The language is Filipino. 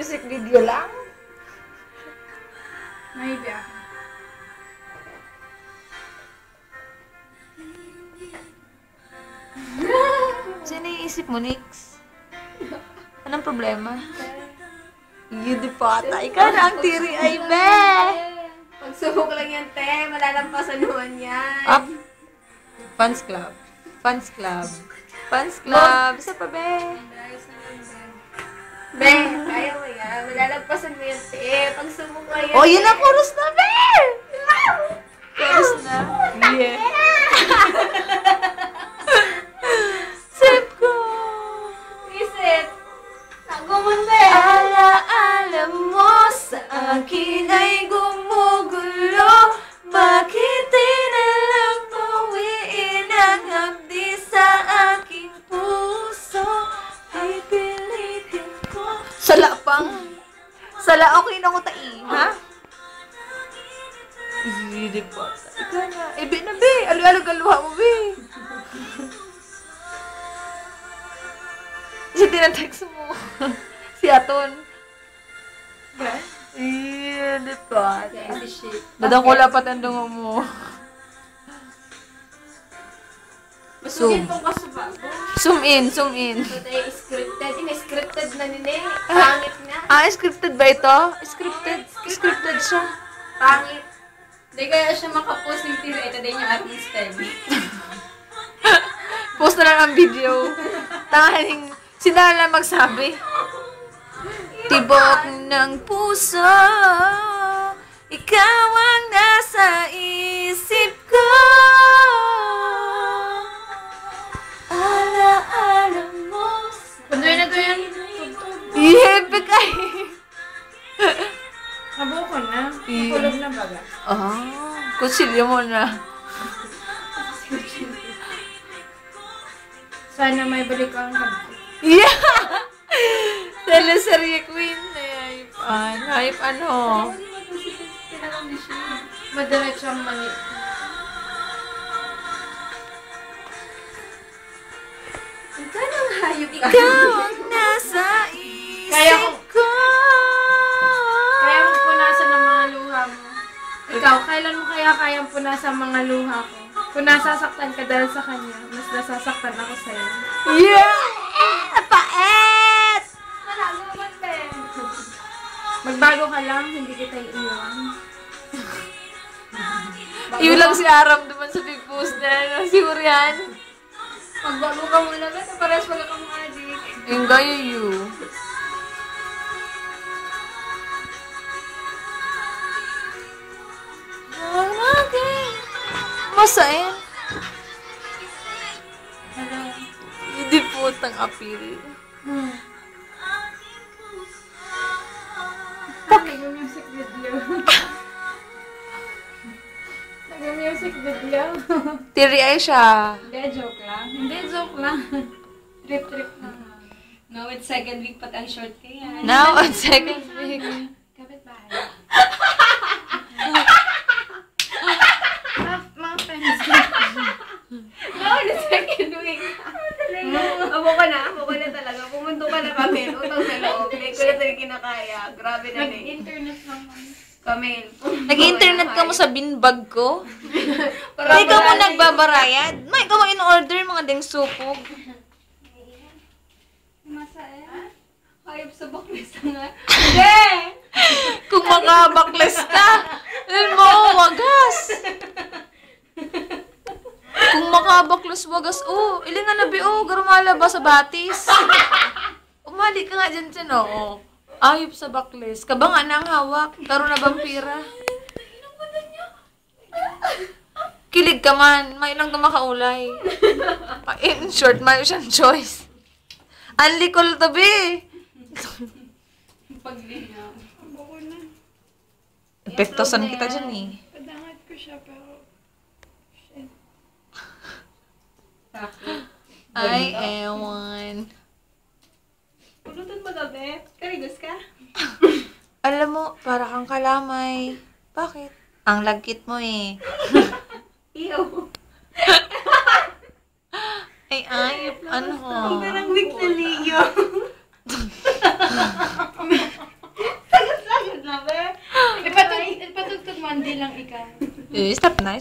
music video lang? Maybe ako. Sino iisip mo, Nix? Anong problema? You di pata. Ikaw na ang tiri ay, be! Pagsubok lang yan, te. Malalampasan naman yan. Up. Fans Club. Fans Club. Fans Club. Isa pa, be. Be, kaya mo yan. Malalampasan mo yan, te. Pagsubok mo yan. Oh, yun na, chorus na, be! Chorus na. Yeah. Sip ko. Isip. Nagumunda eh. Alaala mo sa akin ay gumugulo. Bakit di na lang bawiin ang hapdi sa aking puso? Ay pilitin ko. Sala pang. Sala okay na ko tai, ha? Hindi po. Ikaw na. Be na, be. Alu-alu-galuha mo, be. Siya tinatext mo. Si Aton. Ba? Hindi pa. Dadang ko lapat ang dungo mo. Masugin pong kasaba ko. Zoom in, zoom in. Ito tayo scripted. In-scripted na nila eh. Pangit na. Ah, scripted ba ito? Scripted? Scripted siya. Pangit. Hindi kaya siya makapost ng tira. Ito din yung aking style. Post na lang ang video. Tangaling, sila lang magsabi. Tibok ng puso, ikaw ang nasa isip ko. Alaala mo. Pandoy na to yan. Ihepek ay. Nabuko na. Kulog na baga. Kutsilyo mo na. Sana may balik ang kabko. Yeah! Teleserye queen na hype. Hype ano? Madiretso ang mali. Ikaw nang hayop ka. Ikaw ang nasa isip ko. Kaya mo punasan ang mga luha mo. Ikaw, kailan mo kaya kayang punasan ang mga luha ko? Kung nasasaktan ka dahil sa kanya, mas nasasaktan ako sa'yo. Yeah! Paet! Wala naman, be. Magbago ka lang, hindi kita iiwan. Yun lang si Aram naman sa big post na si Urian. Magbago ka muna ba? Parehas wala kang adik. Yung gaya you. Masain. Hindi putang apil. Nag-music video. Nag-music video. Tiri ay siya. Hindi, joke lang. Hindi, joke lang. Trip-trip na. No, it's second week pat ang short kaya. Now, on second week. Kapit bahay. Mga friends. No, the second week. Abo ka na talaga. Pumunto ka na kami. Utang sa loob. Hindi ko na talaga kinakaya. Grabe na din. Nag-internet lang kami. Kami. Nag-internet ka mo sa binbag ko? Parang May ka mo wala na nagbabarayad? May ka mo in-order mga ding supog. Masaya. hayop sa baklis nga. Hindi! Kung makabakles ka, yun mo, wagas. Kung makabakles, wagas, iling nga nabi, garumala ba sa batis? Umali ka nga dyan dyan, ayop sa bakles. Kabanga na ang hawak, karo na vampira. Kilig ka man, may lang ka makaulay. In short, may siyang choice. Unlikol to be. Paglinaw. Buko na. Epektosan kita dyan eh. Padangat ko siya pero... Shit. Ay, ewan. Pulutan mo gabi? Karigos ka? Alam mo, para kang kalamay. Bakit? Ang lagkit mo eh. Iyo. Ay, ayop, ano? Parang weak na liyo. Mandi lang ikaw. Stop na.